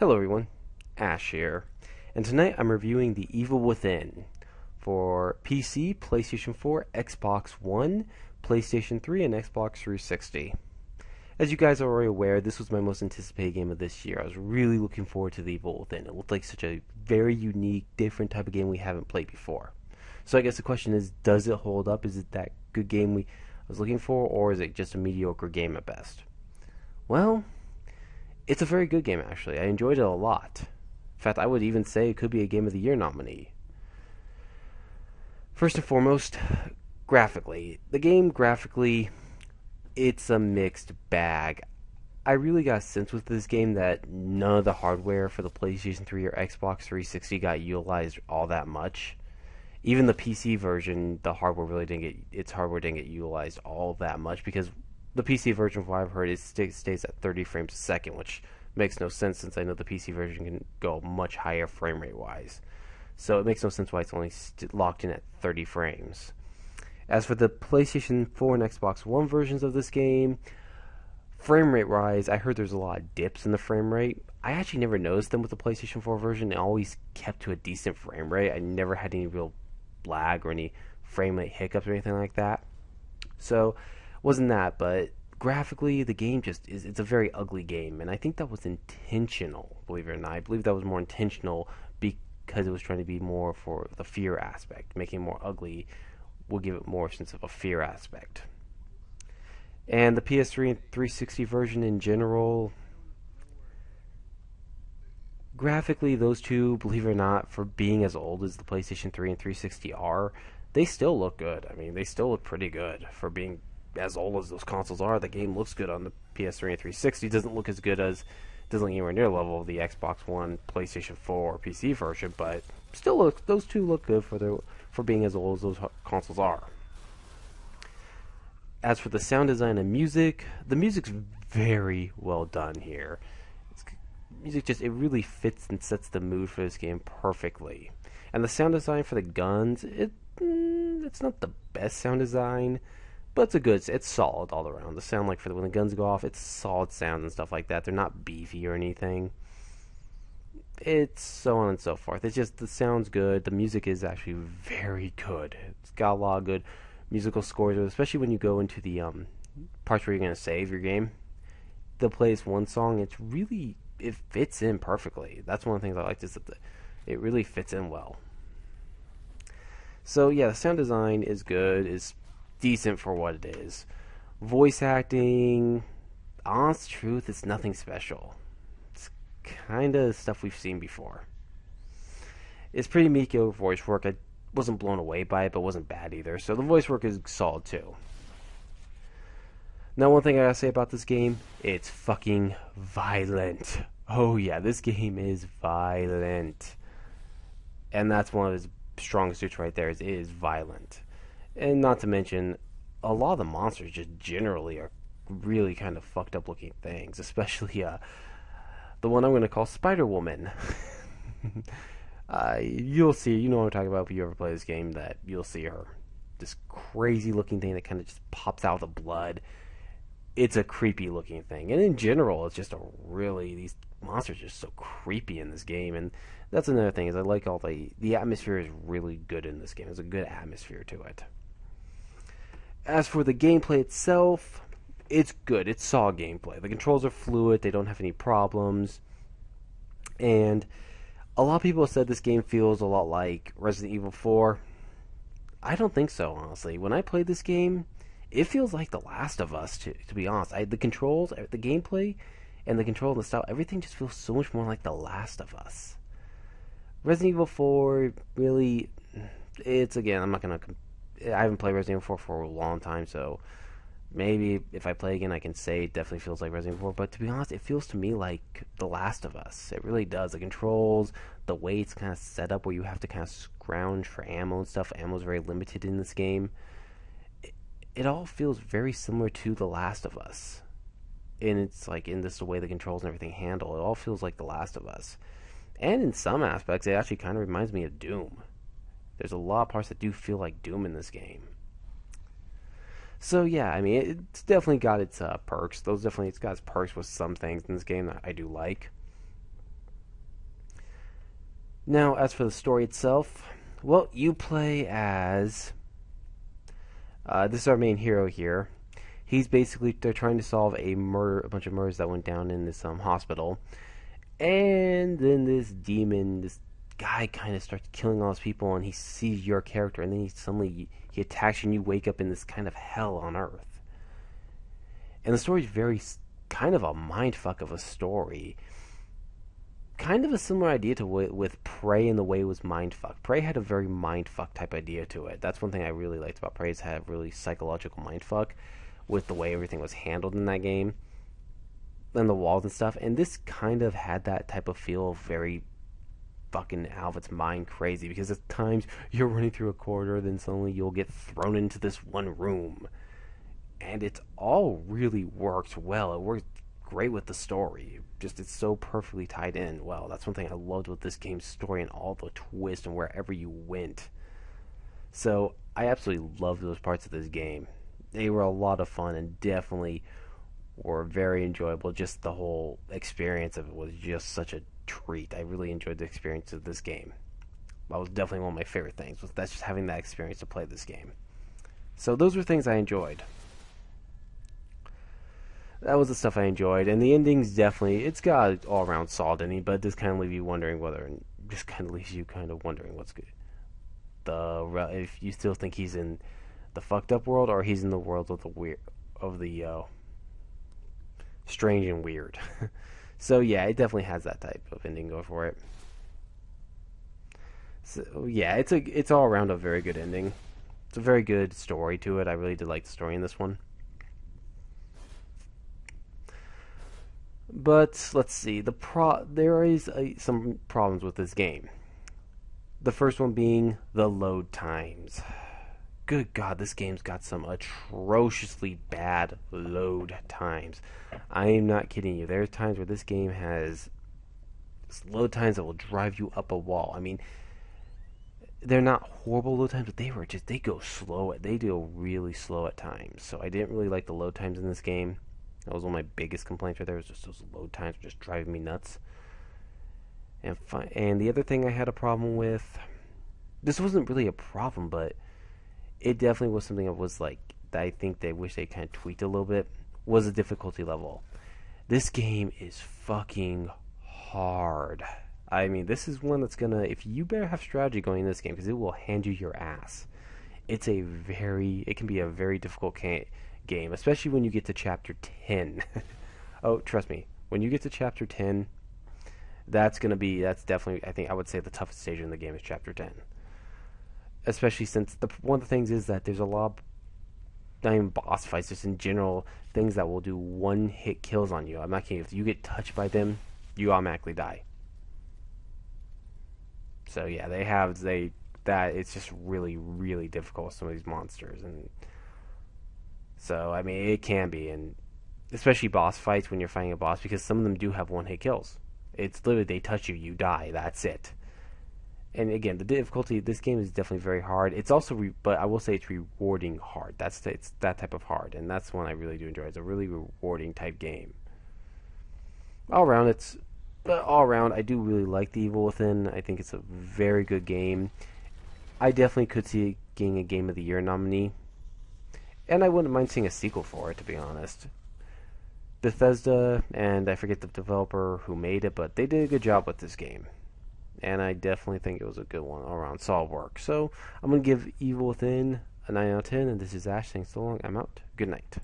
Hello everyone, Ash here, and tonight I'm reviewing The Evil Within for PC, PlayStation 4, Xbox One, PlayStation 3, and Xbox 360. As you guys are already aware, this was my most anticipated game of this year. I was really looking forward to The Evil Within. It looked like such a very unique, different type of game we haven't played before. So I guess the question is, does it hold up? Is it that good game we was looking for, or is it just a mediocre game at best? Well, it's a very good game, actually. I enjoyed it a lot. In fact, I would even say it could be a Game of the Year nominee. First and foremost, graphically. The game, graphically, it's a mixed bag. I really got a sense with this game that none of the hardware for the PlayStation 3 or Xbox 360 got utilized all that much. Even the PC version, its hardware didn't get utilized all that much because the PC version, from what I've heard, stays at 30 frames a second, which makes no sense since I know the PC version can go much higher frame rate wise. So it makes no sense why it's only locked in at 30 frames. As for the PlayStation 4 and Xbox One versions of this game, frame rate wise, I heard there's a lot of dips in the frame rate. I actually never noticed them with the PlayStation 4 version. It always kept to a decent frame rate. I never had any real lag or any frame rate hiccups or anything like that. So wasn't that, but graphically the game just is, it's a very ugly game, and I think that was intentional, believe it or not. I believe that was more intentional because it was trying to be more for the fear aspect. Making it more ugly will give it more sense of a fear aspect. And the PS3 and 360 version in general, graphically those two, believe it or not, for being as old as the PlayStation 3 and 360 are, they still look good. I mean, they still look pretty good for being as old as those consoles are. The game looks good on the PS3 and 360. It doesn't look as good as, doesn't look anywhere near the level of the Xbox One, PlayStation 4, or PC version, but still those two look good for being as old as those consoles are. As for the sound design and music, the music's very well done here. Music just, it really fits and sets the mood for this game perfectly. And the sound design for the guns, it's not the best sound design, but it's solid all around. The sound, like when the guns go off, it's solid sound and stuff like that. They're not beefy or anything. It's so on and so forth. It's just, the sound's good. The music is actually very good. It's got a lot of good musical scores, especially when you go into the parts where you're going to save your game. They'll play this one song. It fits in perfectly. That's one of the things I liked, is that it really fits in well. So yeah, the sound design is good. It's decent for what it is. Voice acting, honest truth, it's nothing special. It's kind of stuff we've seen before. It's pretty mediocre voice work. I wasn't blown away by it, but wasn't bad either. So the voice work is solid too. Now, one thing I gotta say about this game, it's fucking violent. Oh yeah, this game is violent. And that's one of his strongest suits right there, is it is violent. And not to mention, a lot of the monsters just generally are really kind of fucked up looking things, especially the one I'm going to call Spider-Woman. You'll see, you know what I'm talking about if you ever play this game, that you'll see her. This crazy looking thing that kind of just pops out of the blood. It's a creepy looking thing. And in general, it's just these monsters are just so creepy in this game. And that's another thing, is I like all the atmosphere is really good in this game. There's a good atmosphere to it. As for the gameplay itself, it's good. It's solid gameplay. The controls are fluid. They don't have any problems. And a lot of people have said this game feels a lot like Resident Evil 4. I don't think so, honestly. When I played this game, it feels like The Last of Us, to be honest. The controls, the gameplay, and the control and the style, everything just feels so much more like The Last of Us. Resident Evil 4, really, it's, again, I haven't played Resident Evil 4 for a long time, so maybe if I play again I can say it definitely feels like Resident Evil 4, but to be honest, it feels to me like The Last of Us. It really does. The controls, the way it's kind of set up where you have to kind of scrounge for ammo and stuff. Ammo is very limited in this game. It all feels very similar to The Last of Us. And it's like, in this, the way the controls and everything handle, it all feels like The Last of Us. And in some aspects, it actually kind of reminds me of Doom. There's a lot of parts that do feel like Doom in this game. So yeah, I mean, it's definitely got its perks. It's got its perks with some things in this game that I do like. Now, as for the story itself, well, you play as this is our main hero here. He's basically they're trying to solve a bunch of murders that went down in this hospital, and then this demon, this guy, kind of starts killing all these people, and he sees your character, and then he attacks you, and you wake up in this kind of hell on Earth. And the story's very kind of a mindfuck of a story. Kind of a similar idea to with Prey in the way it was mindfuck. Prey had a very mindfuck type idea to it. That's one thing I really liked about Prey, is had really psychological mindfuck with the way everything was handled in that game and the walls and stuff. And this kind of had that type of feel, very fucking out of its mind crazy, because at times you're running through a corridor, then suddenly you'll get thrown into this one room, and it all really works well. It works great with the story. Just it's so perfectly tied in. Well, that's one thing I loved with this game's story, and all the twists and wherever you went. So I absolutely loved those parts of this game. They were a lot of fun and definitely were very enjoyable. Just the whole experience of it was just such a treat. I really enjoyed the experience of this game. That was definitely one of my favorite things. That's just having that experience to play this game. So those were things I enjoyed. That was the stuff I enjoyed, and the ending's definitely, it's got all around solid ending, but it does kind of leave you wondering just kind of leaves you kind of wondering what's good. If you still think he's in the fucked up world, or he's in the world of the weird, of the strange and weird. So yeah, it definitely has that type of ending going for it. So yeah, it's all around a very good ending. It's a very good story to it. I really did like the story in this one. But let's see. There is some problems with this game. The first one being the load times. Good God, this game's got some atrociously bad load times. I am not kidding you. There are times where this game has load times that will drive you up a wall. I mean, they're not horrible load times, but they go slow. They go really slow at times. So I didn't really like the load times in this game. That was one of my biggest complaints right there. Was just those load times were just driving me nuts. And the other thing I had a problem with, this wasn't really a problem, but it definitely was something that I think they wish they kind of tweaked a little bit, was the difficulty level. This game is fucking hard. I mean, this is one that's gonna, if you better have strategy going in this game, because it will hand you your ass. It can be a very difficult game, especially when you get to chapter 10. Oh, trust me, when you get to chapter 10, that's definitely, I think I would say the toughest stage in the game is chapter 10. Especially since one of the things is that there's a lot of, not even boss fights, just in general, things that will do one hit kills on you. I'm not kidding. If you get touched by them, you automatically die. So yeah, it's just really, really difficult with some of these monsters. And so I mean, it can be, and especially boss fights when you're fighting a boss, because some of them do have one hit kills. It's literally, they touch you, you die. That's it. And again, the difficulty, this game is definitely very hard. It's also, but I will say it's rewarding hard. It's that type of hard, and that's one I really do enjoy. It's a really rewarding type game. All around, I do really like The Evil Within. I think it's a very good game. I definitely could see it getting a Game of the Year nominee, and I wouldn't mind seeing a sequel for it, to be honest. Bethesda, and I forget the developer who made it, but they did a good job with this game. And I definitely think it was a good one all around. Solid work. So I'm going to give Evil Within a 9 out of 10. And this is Ash. Thanks so long. I'm out. Good night.